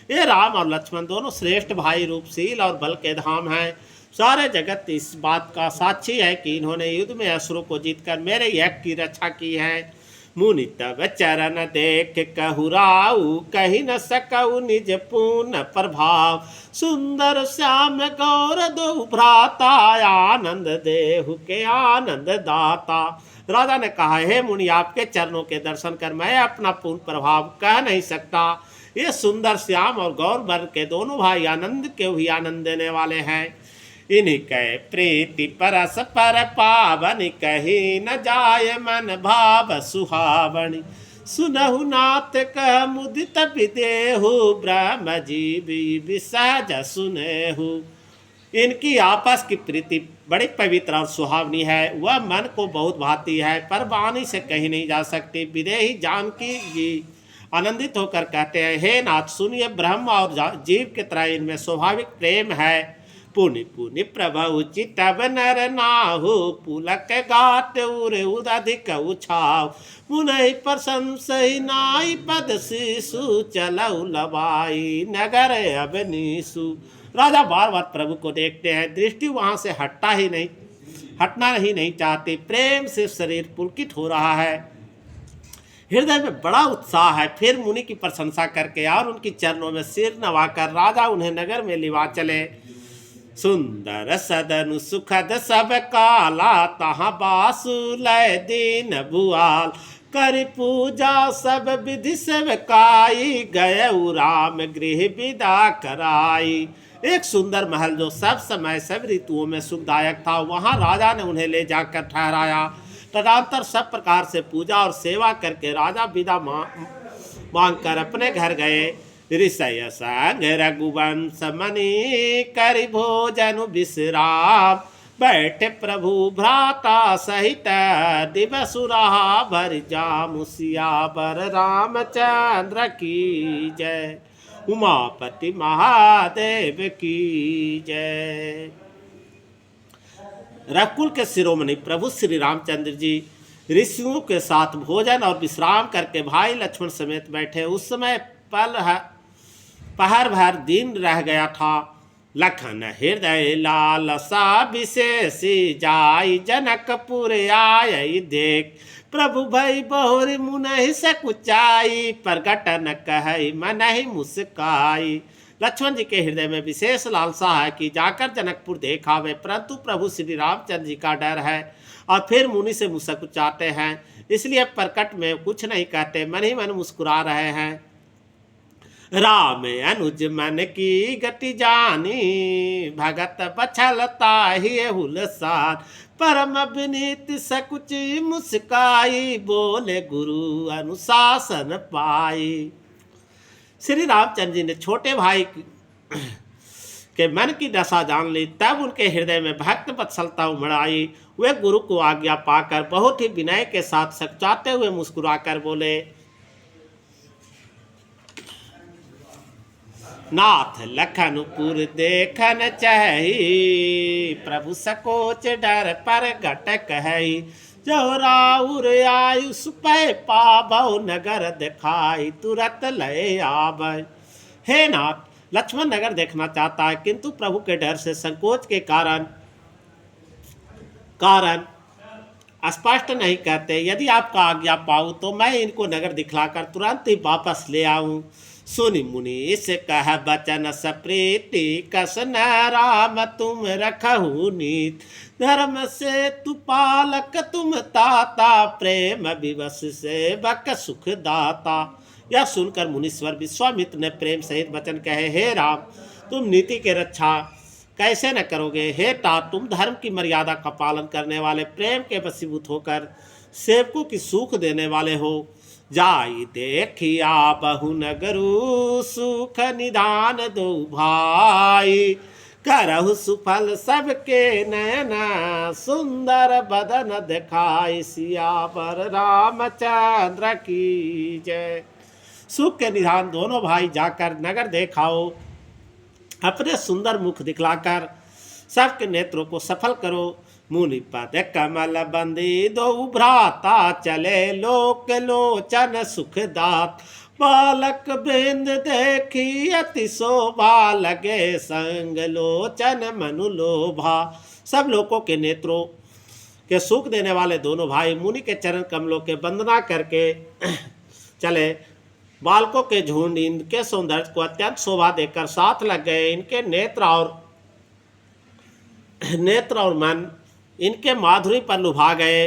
ये राम और लक्ष्मण दोनों श्रेष्ठ भाई रूपशील और बल के धाम हैं। सारे जगत इस बात का साक्षी है कि इन्होंने युद्ध में असुरों को जीतकर मेरे यज्ञ की रक्षा की है। मुनि तब चरण देख कहु राऊ कही न सकऊ निज पूर्ण प्रभाव सुंदर श्याम गौर दो भ्राता आनंद देहु के आनंद दाता। राजा ने कहा, हे मुनि, आपके चरणों के दर्शन कर मैं अपना पूर्ण प्रभाव कह नहीं सकता। ये सुंदर श्याम और गौर वर्ग के दोनों भाई आनंद के ही आनंद देने वाले हैं। इन्हीं कह प्रीति परस पर पावन कही न जाय मन भाव सुहावनी सुनहु नाथ कह मुदित विदेहु ब्रह्म जीवी विसहज सुनेहु। इनकी आपस की प्रीति बड़ी पवित्र और सुहावनी है, वह मन को बहुत भाती है पर वाणी से कही नहीं जा सकती। विदेही जानकी जी आनंदित होकर कहते हैं, हे नाथ सुनिए, ब्रह्म और जीव की तरह इनमें स्वाभाविक प्रेम है। पुनि पुनि प्रभु चितव नर नाहु पुलक गाट उरे उदधिक उछाव मुनहि प्रशंसहि नाई पद शिशु चलऊ लवाई नगर अवनीसु। राजा बार बार प्रभु को देखते हैं, दृष्टि वहां से हटना ही नहीं चाहती। प्रेम से शरीर पुलकित हो रहा है, हृदय में बड़ा उत्साह है। फिर मुनि की प्रशंसा करके और उनकी चरणों में सिर नवाकर राजा उन्हें नगर में लिवा चले। सुंदर सदन सुखद सब काला तहाँ बासु लय दीन भुआल कर पूजा सब विधि सेवकाई गए राम गृह विदा कराई। एक सुंदर महल जो सब समय सब ऋतुओं में सुखदायक था, वहाँ राजा ने उन्हें ले जाकर ठहराया। तदंतर सब प्रकार से पूजा और सेवा करके राजा विदा मांग कर अपने घर गए। ऋषय संग रघुवंश मणि करि भोजन विश्राम बैठे प्रभु भ्राता सहित दिवस रहा भर जामु सियावर रामचंद्र की जय। उमापति महादेव की जय। रघुकुल के शिरोमणि प्रभु श्री रामचंद्र जी ऋषियों के साथ भोजन और विश्राम करके भाई लक्ष्मण समेत बैठे। उस समय पहर भर दिन रह गया था। लखन हृदय लालसा विशेषी जाई जनकपुर आय देख प्रभु भई बहुरी मुनहि सकुचाई प्रगट न कहई मनहि मुस्काई। लक्ष्मण जी के हृदय में विशेष लालसा है कि जाकर जनकपुर देखावे, परंतु प्रभु श्री रामचंद्र जी का डर है और फिर मुनि से मुस्कुराते हैं, इसलिए प्रकट में कुछ नहीं कहते, मन ही मन मुस्कुरा रहे हैं। राम अनुज मन की गति जानी भगत बछलता ही हुलसान परम विनीत सकुच मुस्काई बोले गुरु अनुशासन पाई। श्री रामचंद्र जी ने छोटे भाई के मन की दशा जान ली, तब उनके हृदय में भक्त वत्सलता उमड़ आई। वे गुरु को आज्ञा पाकर बहुत ही विनय के साथ सकचाते हुए मुस्कुराकर बोले, नाथ लखनपुर देखन चाही प्रभु सकोच डर पर घटक है जो राउर आयुष पै पाबौ नगर दिखाई तुरंत लय आबै। हे नाथ, लक्ष्मण नगर देखना चाहता है किंतु प्रभु के डर से संकोच के कारण स्पष्ट नहीं कहते। यदि आपका आज्ञा पाऊं तो मैं इनको नगर दिखलाकर तुरंत ही वापस ले आऊं। सुनि मुनि इस कह बचन सप्रीति कसन राम तुम रखहु नीत धर्म से तु पालक तुम ताता प्रेम विवश से बक सुख दाता। यह सुनकर मुनीश्वर विश्वामित्र ने प्रेम सहित वचन कहे, हे राम, तुम नीति के रक्षा कैसे न करोगे। हे तात, तुम धर्म की मर्यादा का पालन करने वाले, प्रेम के वशीभूत होकर सेवकों की सुख देने वाले हो। जाई देखिया बहु नगरु सुख निदान दो भाई करहु सुफल सबके नयना सुंदर बदन दिखाई सियावर रामचंद्र की जय। सुख के निधान दोनों भाई जाकर नगर देखाओ, अपने सुंदर मुख दिखलाकर सबके नेत्रों को सफल करो। मुनि पद कमल बंदी दो भ्राता चले लोक लोचन सुखदात बालक बिंद देखी अति शोभा लगे संग लोचन मनु लोभा। सब लोगों के नेत्रों के सुख देने वाले दोनों भाई मुनि के चरण कमलों के वंदना करके चले। बालकों के झुंड इनके सौंदर्य को अत्यंत शोभा देकर साथ लग गए। इनके नेत्र और मन इनके माधुरी पर लुभा गए।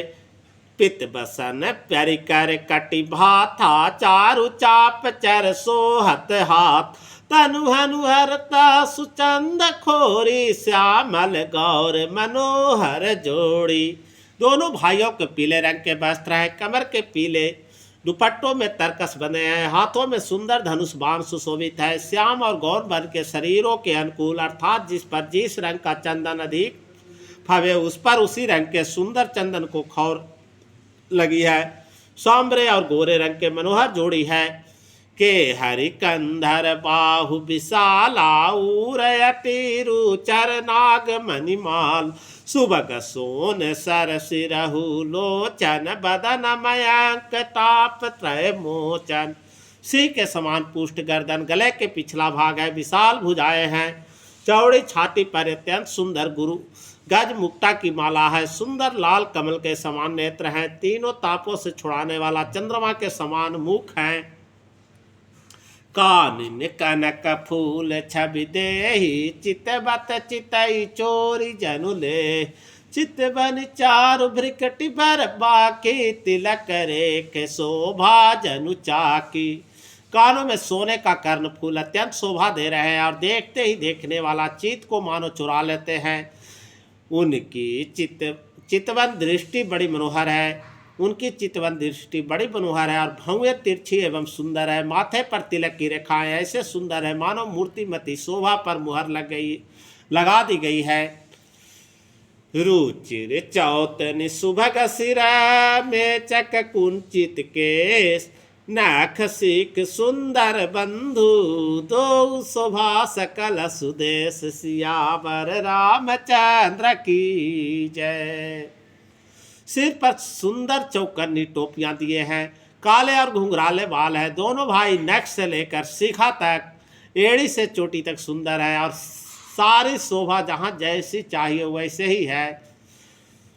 पित बसन प्यारी कर कटि भाथा चारु चाप चर सोहत हाथ तनु हनु हरता सुचंद खोरी श्यामल गौर मनोहर जोड़ी। दोनों भाइयों के पीले रंग के वस्त्र हैं, कमर के पीले दुपट्टों में तरकस बने हैं, हाथों में सुंदर धनुष बाण सुशोभित है। श्याम और गौर वर्ण के शरीरों के अनुकूल अर्थात जिस पर जिस रंग का चंदन अधिक फवे उस पर उसी रंग के सुंदर चंदन को खौर लगी है। सांबरे और गोरे रंग के मनोहर जोड़ी है। के हरि कंधर बाहु विशालाउरयति रुचर नाग मणिमाल सुबग सोन सर सिरहु लोचन बदन मयंक ताप त्रय मोचन। सिंह के समान पुष्ट गर्दन, गले के पिछला भाग है, विशाल भुजाएं हैं, चौड़ी छाती पर अत्यंत सुंदर गुरु गज मुक्ता की माला है, सुंदर लाल कमल के समान नेत्र हैं, तीनों तापों से छुड़ाने वाला चंद्रमा के समान मुख हैं। कानन कनक फूल छवि देहि चितबत चितई चोरी जनुले चितबन चारु भ्रिकटि बर बाकी तिलक रेख शोभा जनु चाकी। कानों में सोने का कर्ण फूल अत्यंत शोभा दे रहे हैं और देखते ही देखने वाला चित्त को मानो चुरा लेते हैं। उनकी चितवन दृष्टि बड़ी मनोहर है, उनकी चितवन दृष्टि बड़ी मनोहर है और भौएं तिरछी एवं सुंदर है। माथे पर तिलक की रेखाएं ऐसे सुंदर है मानो मूर्तिमती शोभा पर मुहर लगा दी गई है। रुचिर चौतन सुभग सिरा में चक कुंचित केश नख सिख सुंदर बंधु दो शोभा सकल सुदेश सियावर रामचंद्र की जय। सिर पर सुंदर चौकन्नी टोपियां दिए हैं, काले और घुंघराले बाल है। दोनों भाई नख से लेकर शिखा तक एड़ी से चोटी तक सुंदर है और सारी शोभा जहाँ जैसी चाहिए वैसे ही है।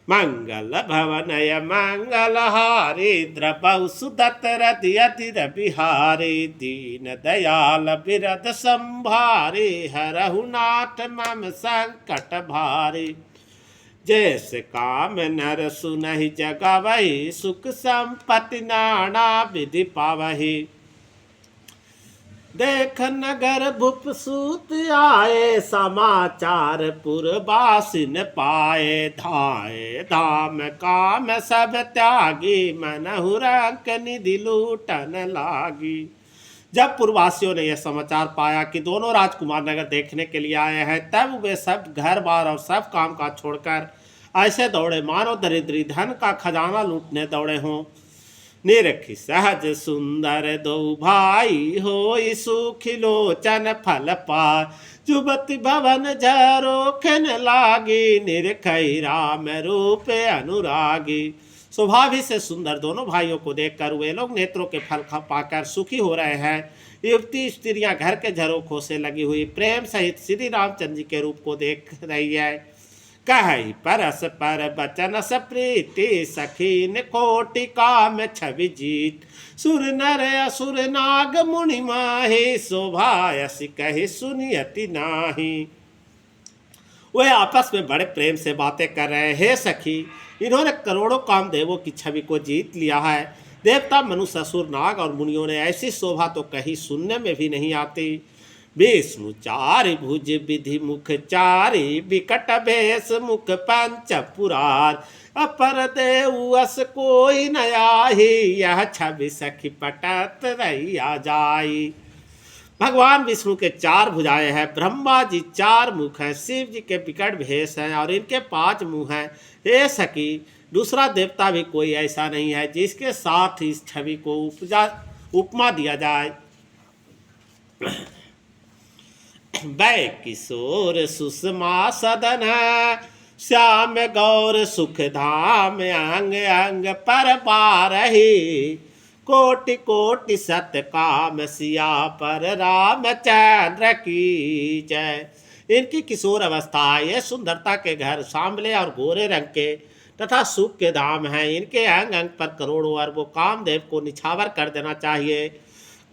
मंगल भवनय मंगलहारी द्रवौ सुदत्त रति अतिर बिहारी दीन दयाल बिरद संभारी हरहु नाथ मम संकट भारी। जैस काम नर सुनहि जगवहि सुख संपत्ति नाना विधि पावहि। देख नगर भूप सूत आए समाचार पुरवासिन पाए। धाए धाम काम सब त्यागी मनहु रंक निधि लूटन लागी। जब पूर्ववासियों ने यह समाचार पाया कि दोनों राजकुमार नगर देखने के लिए आए हैं, तब वे सब घर बार और सब काम काज छोड़कर ऐसे दौड़े मानो दरिद्री धन का खजाना लूटने दौड़े हों। निरखि सहज सुंदर दो भाई होई सुखी लोचन फल पाय। जुबति भवन झरोखन लागी निरखई राम रूप अनुरागी। स्वभाव से सुंदर दोनों भाइयों को देखकर वे लोग नेत्रों के फल पाकर सुखी हो रहे हैं। युवती स्त्रियां घर के झरोखों से लगी हुई प्रेम सहित श्री रामचंद्र जी के रूप को देख रही है। कहि परस पर बचन स प्रीति सखीन कोटि काम छवि जीत। सुर नर असुर नाग मुनि माहि शोभायसि कहि सुनियति नाही। वे आपस में बड़े प्रेम से बातें कर रहे हैं। हे सखी, इन्होंने करोड़ों कामदेवों की छवि को जीत लिया है। देवता मनुष्य असुर नाग और मुनियों ने ऐसी शोभा तो कहीं सुनने में भी नहीं आती। विष्णु चारि भुज विधि मुख चारि विकट भेष मुख पंच पुरार। अपर देव अस कोई न आही यह छवि सखी पटत रहिया जाई। भगवान विष्णु के 4 भुजाएं हैं, ब्रह्मा जी 4 मुख हैं, शिव जी के विकट भेष हैं और इनके 5 मुंह हैं। हे सखी, दूसरा देवता भी कोई ऐसा नहीं है जिसके साथ इस छवि को उपमा दिया जाए। वै किशोर सुषमा सदन श्याम गौर सुख धाम अंग अंग पर बारही। कोटि कोटि सत काम सिया पर रामचंद्र की जय। इनकी किशोर अवस्था है। ये सुंदरता के घर सांवले और गोरे रंग के तथा सुख के धाम हैं। इनके अंग अंग पर करोड़ों अरबों कामदेव को निछावर कर देना चाहिए।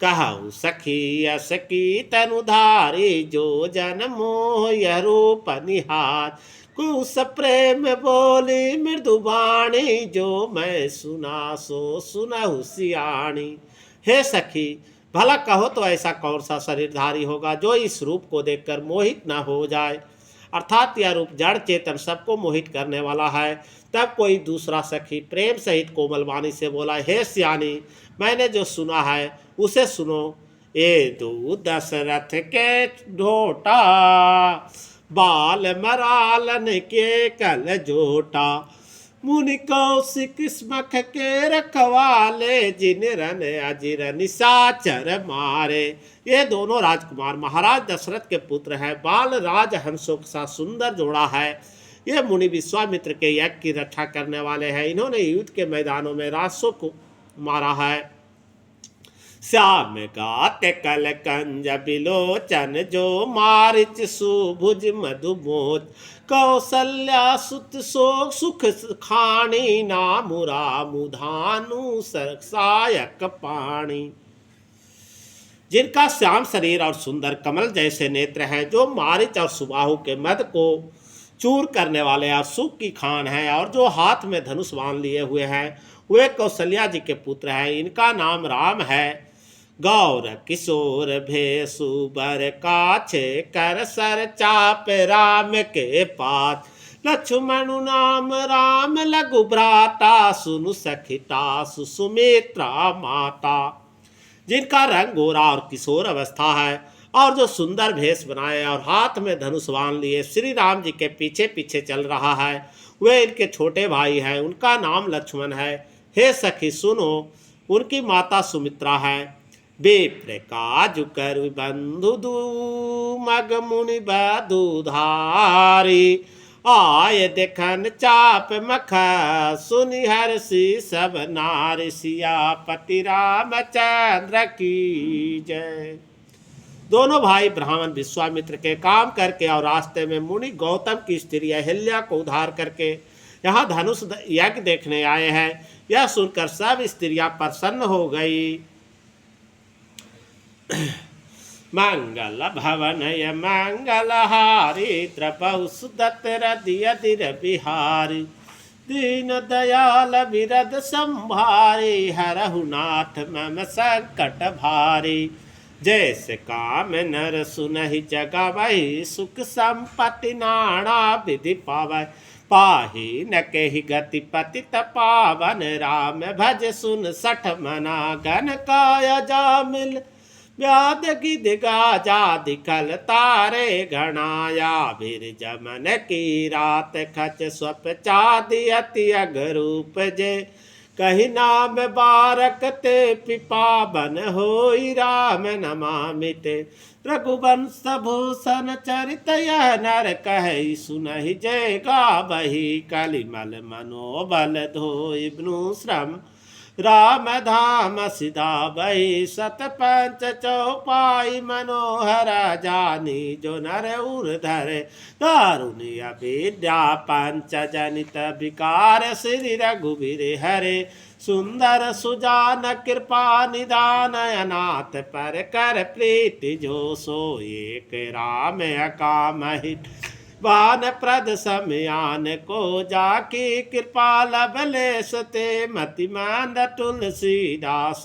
कहु सखी अस की तनुधारी जो जन मोह यह रूप निहार। कुश प्रेम बोली मृदु वाणी जो मैं सुना सो सुनहु सियाणी। हे सखी, भला कहो तो ऐसा कौन सा शरीरधारी होगा जो इस रूप को देखकर मोहित न हो जाए। अर्थात यह रूप जड़ चेतन सबको मोहित करने वाला है। तब कोई दूसरा सखी प्रेम सहित कोमल वाणी से बोला, हे सियानी, मैंने जो सुना है उसे सुनो। ये दो दशरथ के ढोटा बाल मरालन के कल जोटा। मुनि कौशिक स्मख के रखवाले जिन रन अजिर निशाचर मारे। ये दोनों राजकुमार महाराज दशरथ के पुत्र हैं। बाल राज हंसों के साथ सुंदर जोड़ा है। ये मुनि विश्वामित्र के यज्ञ की रक्षा करने वाले हैं। इन्होंने युद्ध के मैदानों में राक्षसों को मारा है। श्याम गाते कल कंज बिलोचन जो मारिच सुभुज मधुमोज। कौसल्या सुत सो सुख खाणी नामु रामु धानु सरसायक पाणी। जिनका श्याम शरीर और सुंदर कमल जैसे नेत्र हैं, जो मारिच और सुबाहु के मद को चूर करने वाले और सुख की खान है और जो हाथ में धनुष बांध लिए हुए हैं, वे कौशल्या जी के पुत्र हैं। इनका नाम राम है। गौर किशोर भेषु बर काछे कर सर चाप राम के पास। लक्ष्मणु नाम राम लघु भ्राता सुनु सखिता सुमित्रा माता। जिनका रंग गोरा और किशोर अवस्था है और जो सुंदर भेष बनाए और हाथ में धनुष बांध लिए श्री राम जी के पीछे पीछे चल रहा है, वे इनके छोटे भाई हैं। उनका नाम लक्ष्मण है। हे सखी सुनो, उनकी माता सुमित्रा है। विप्र काजु कर बंधु दू मग मुनि बधुधारी। आय देखन चाप मख सुनि हर्षि सब नारी। सियापति रामचंद्र की जय। दोनों भाई ब्राह्मण विश्वामित्र के काम करके और रास्ते में मुनि गौतम की स्त्री अहिल्या को उद्धार करके यहाँ धनुष यज्ञ देखने आए हैं। यह सुनकर सब स्त्रियां प्रसन्न हो गई। मंगल भवनय मंगलहारी द्रपौ सुदत्त रदियधिर बिहारी दीन दयाल विरद संभारी हरहु नाथ मम संकट भारी। जैसे काम नर सुनहि जगावहि सुख संपत्ति नाना विधि पावै पाहि न केहि गति पतित पावन राम भज सुन सठ मना गन काय जामिल व्याध गिद गाजादि कल तारे घनाया बिर जमन की रात खच स्वप चादि अति अगरूप जे कही नाम बारक ते पिपावन होई राम नमामिते रघुवंश भूषण चरित यह नर कहि सुनहि जय गावहि कलिमल मनोबल धोई ब्नु श्रम राम धाम सिधावहि सत पंच चौपाई मनोहर जानी जो नर उर्धर दारुण्य विद्या पंच जनित विकार श्री रघुवीर हरे सुंदर सुजान कृपा निदान अनाथ पर कर प्रीति जो सो एक राम अकाम हित वान प्रद समयान को जाकी कृपा लबलेश ते मतिमान तुलसीदास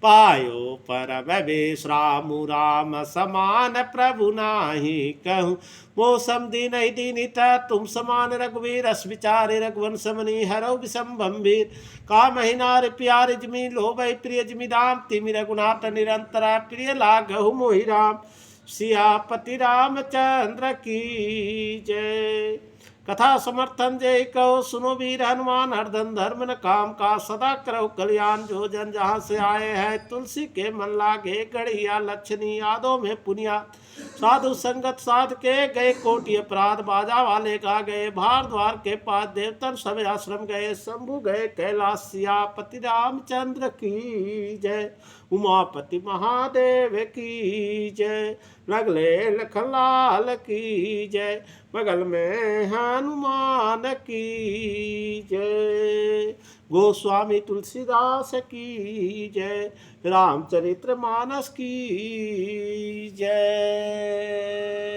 पायो परम विश्राम राम समान प्रभु नाही कहूँ मौसम दीन दीनिता तुम समान रघुवीर रस विचारे रघुवंश मणि हरौ विषम गंभीर काम नार प्यार जमी लोभै प्रिय जमी दाम तिमि रघुनाथ निरंतरा प्रिय लागहु मोहि राम सियापति रामचंद्र की जय। कथा समर्थन जय कहो सुनो वीर हनुमान हरदन धर्म न काम का सदा करो कल्याण जो जन जहाँ से आए हैं तुलसी के मन लागे गढ़िया लक्षणी यादों में पुनिया साधु संगत साध के गए कोटि अपराध बाजा वाले गा गए भार द्वार के पास देवतन सब आश्रम गए शंभु गए कैलाश सियापति रामचंद्र की जय उमापति महादेव की जय लगले लखनलाल की जय बगल में हनुमान की जय गोस्वामी तुलसीदास की जय रामचरित्र मानस की जय।